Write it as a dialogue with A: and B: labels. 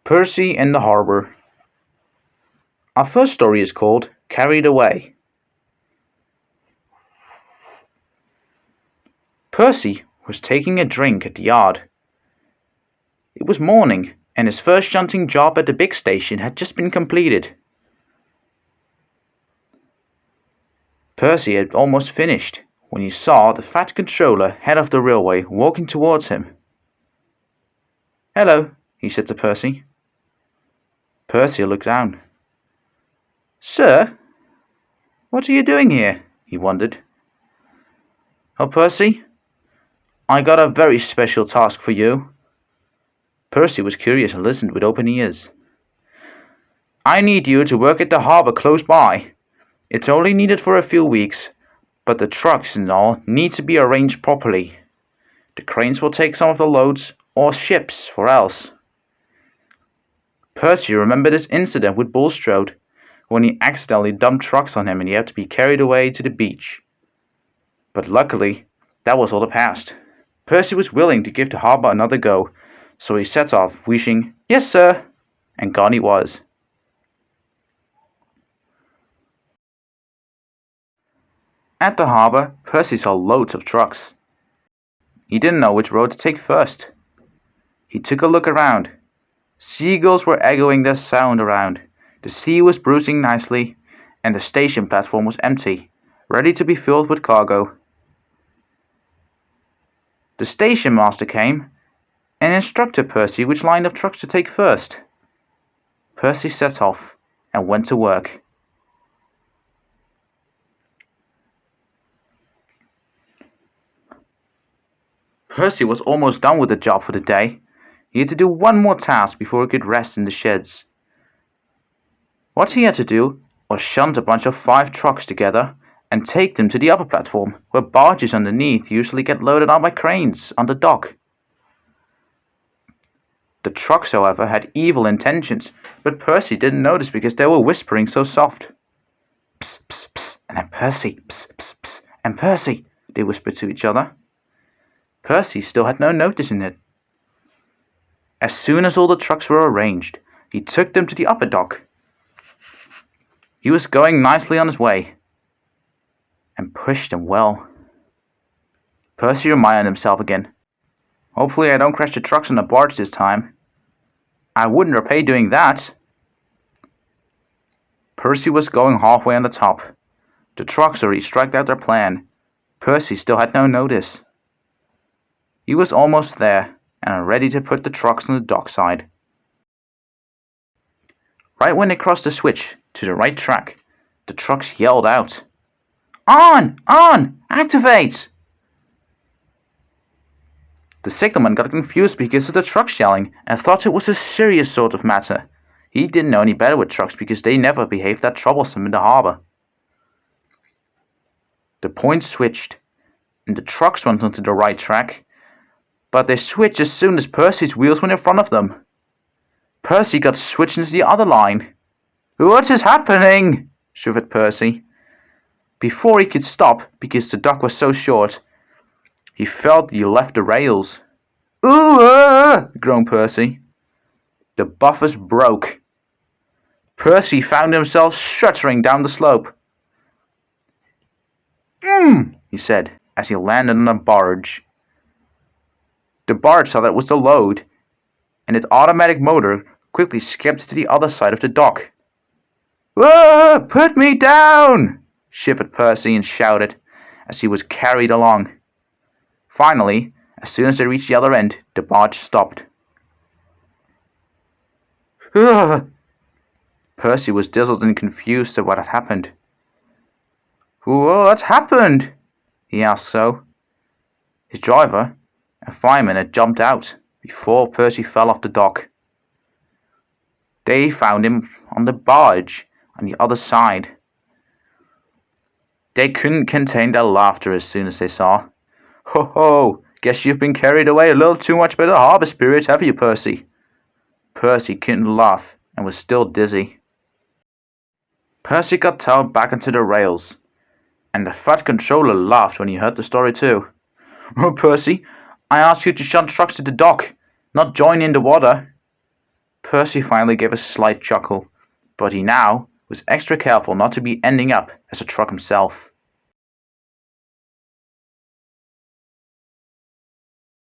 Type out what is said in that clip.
A: Percy in the Harbour. Our first story is called Carried Away. Percy was taking a drink at the yard. It was morning, and his first shunting job at the big station had just been completed. Percy had almost finished when he saw the fat controller head of the railway walking towards him. "Hello," he said to Percy. Percy looked down. "Sir, what are you doing here?" he wondered. "Oh, Percy, I got a very special task for you." Percy was curious and listened with open ears. "I need you to work at the harbour close by. It's only needed for a few weeks, but the trucks and all need to be arranged properly. The cranes will take some of the loads, or ships for else." Percy remembered his incident with Bulstrode, when he accidentally dumped trucks on him and he had to be carried away to the beach. But luckily, that was all the past. Percy was willing to give the harbour another go, so he set off, wishing, "Yes, sir," and gone he was. At the harbour, Percy saw loads of trucks. He didn't know which road to take first. He took a look around. Seagulls were echoing their sound around. The sea was bruising nicely, and the station platform was empty, ready to be filled with cargo. The station master came and instructed Percy which line of trucks to take first. Percy set off and went to work. Percy was almost done with the job for the day. He had to do one more task before he could rest in the sheds. What he had to do was shunt a bunch of 5 trucks together and take them to the upper platform, where barges underneath usually get loaded on by cranes on the dock. The trucks, however, had evil intentions, but Percy didn't notice because they were whispering so soft. "Psst, psst, psst," and then "Percy, psst, psst, psst," and "Percy," they whispered to each other. Percy still had no notice in it. As soon as all the trucks were arranged, he took them to the upper dock. He was going nicely on his way, and pushed them well. Percy reminded himself again, "Hopefully I don't crash the trucks on the barge this time. I wouldn't repay doing that." Percy was going halfway on the top. The trucks already struck out their plan. Percy still had no notice. He was almost there, and ready to put the trucks on the dockside. Right when they crossed the switch to the right track, the trucks yelled out, "On! On! Activate!" The signalman got confused because of the trucks yelling and thought it was a serious sort of matter. He didn't know any better with trucks because they never behaved that troublesome in the harbour. The point switched, and the trucks went onto the right track, but they switched as soon as Percy's wheels went in front of them. Percy got switched into the other line. "What is happening?" shivered Percy. Before he could stop, because the dock was so short, he felt he left the rails. "Ooh!" groaned Percy. The buffers broke. Percy found himself shuddering down the slope. He said, as he landed on a barge. The barge saw that it was the load, and its automatic motor quickly skipped to the other side of the dock. "Whoa! Put me down!" shivered Percy and shouted as he was carried along. Finally, as soon as they reached the other end, the barge stopped. Ugh. Percy was dazzled and confused at what had happened. "What happened?" he asked so. His driver and fireman had jumped out before Percy fell off the dock. They found him on the barge on the other side. They couldn't contain their laughter as soon as they saw. "Ho ho! Guess you've been carried away a little too much by the harbour spirit, have you, Percy?" Percy couldn't laugh and was still dizzy. Percy got towed back onto the rails, and the fat controller laughed when he heard the story too. "Oh, Percy, I asked you to shunt trucks to the dock, not join in the water." Percy finally gave a slight chuckle, but he now was extra careful not to be ending up as a truck himself.